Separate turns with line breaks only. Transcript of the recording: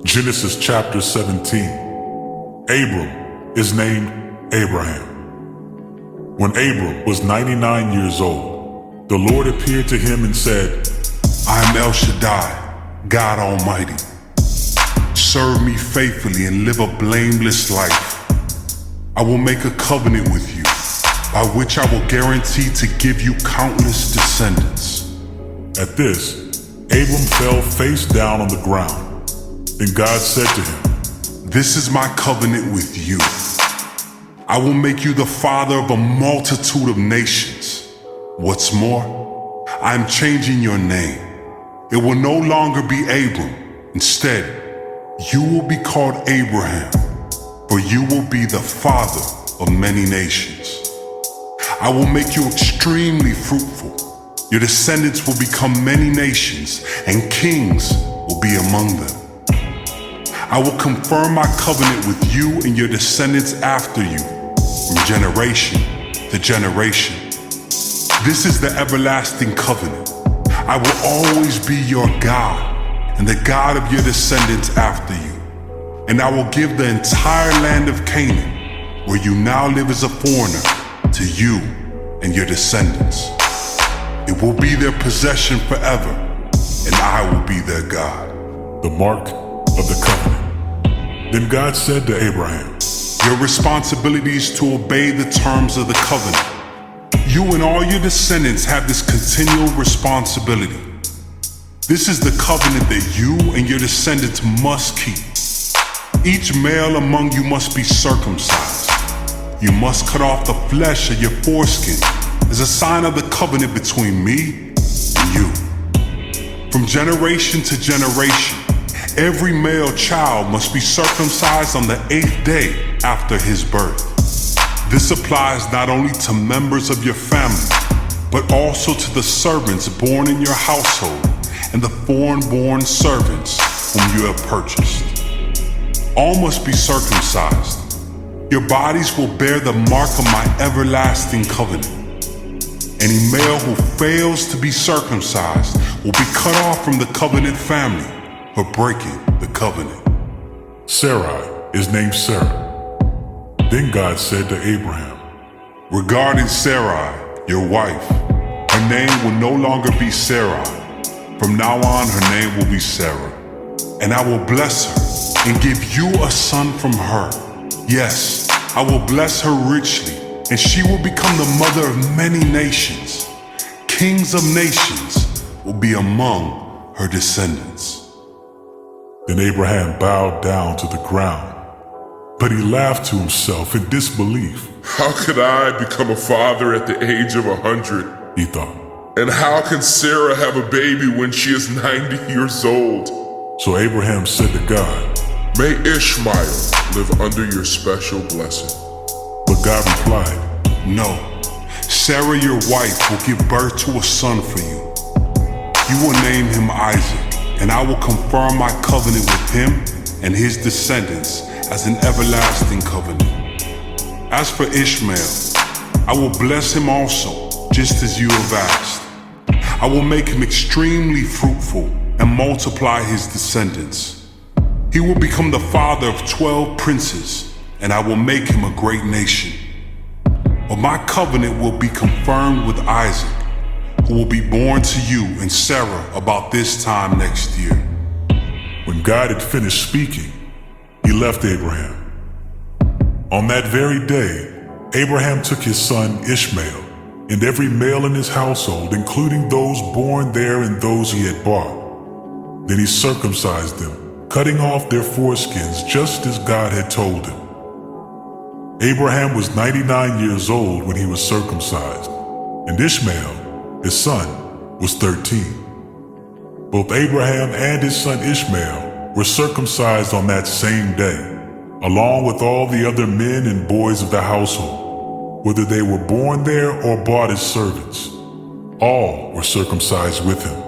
Genesis chapter 17. Abram is named Abraham. When Abram was 99 years old, the Lord appeared to him and said,
I am El Shaddai, God Almighty. Serve me faithfully and live a blameless life. I will make a covenant with you, by which I will guarantee to give you countless descendants.
At this, Abram fell face down on the ground. Then God said to him,
This is my covenant with you. I will make you the father of a multitude of nations. What's more, I am changing your name. It will no longer be Abram. Instead, you will be called Abraham, for you will be the father of many nations. I will make you extremely fruitful. Your descendants will become many nations, and kings will be among them. I will confirm my covenant with you and your descendants after you, from generation to generation. This is the everlasting covenant. I will always be your God and the God of your descendants after you. And I will give the entire land of Canaan, where you now live as a foreigner, to you and your descendants. It will be their possession forever, and I will be their God.
The mark of the covenant. Then God said to Abraham,
Your responsibility is to obey the terms of the covenant. You and all your descendants have this continual responsibility. This is the covenant that you and your descendants must keep. Each male among you must be circumcised. You must cut off the flesh of your foreskin as a sign of the covenant between me and you. From generation to generation, every male child must be circumcised on the 8th day after his birth. This applies not only to members of your family, but also to the servants born in your household and the foreign-born servants whom you have purchased. All must be circumcised. Your bodies will bear the mark of my everlasting covenant. Any male who fails to be circumcised will be cut off from the covenant family for breaking the covenant.
Sarai is named Sarah. Then God said to Abraham,
Regarding Sarai, your wife, her name will no longer be Sarai. From now on, her name will be Sarah. And I will bless her and give you a son from her. Yes, I will bless her richly, and she will become the mother of many nations. Kings of nations will be among her descendants.
Then Abraham bowed down to the ground, but he laughed to himself in disbelief.
How could I become a father at the age of 100?
He thought.
And how can Sarah have a baby when she is 90 years old?
So Abraham said to God,
May Ishmael live under your special blessing.
But God replied,
No, Sarah your wife will give birth to a son for you. You will name him Isaac. And I will confirm my covenant with him and his descendants as an everlasting covenant. As for Ishmael, I will bless him also, just as you have asked. I will make him extremely fruitful and multiply his descendants. He will become the father of 12 princes, and I will make him a great nation. But my covenant will be confirmed with Isaac, who will be born to you and Sarah about this time next year.
When God had finished speaking, he left Abraham. On that very day, Abraham took his son Ishmael and every male in his household, including those born there and those he had bought. Then he circumcised them, cutting off their foreskins just as God had told him. Abraham was 99 years old when he was circumcised, and Ishmael, his son, was 13. Both Abraham and his son Ishmael were circumcised on that same day, along with all the other men and boys of the household, whether they were born there or bought as servants. All were circumcised with him.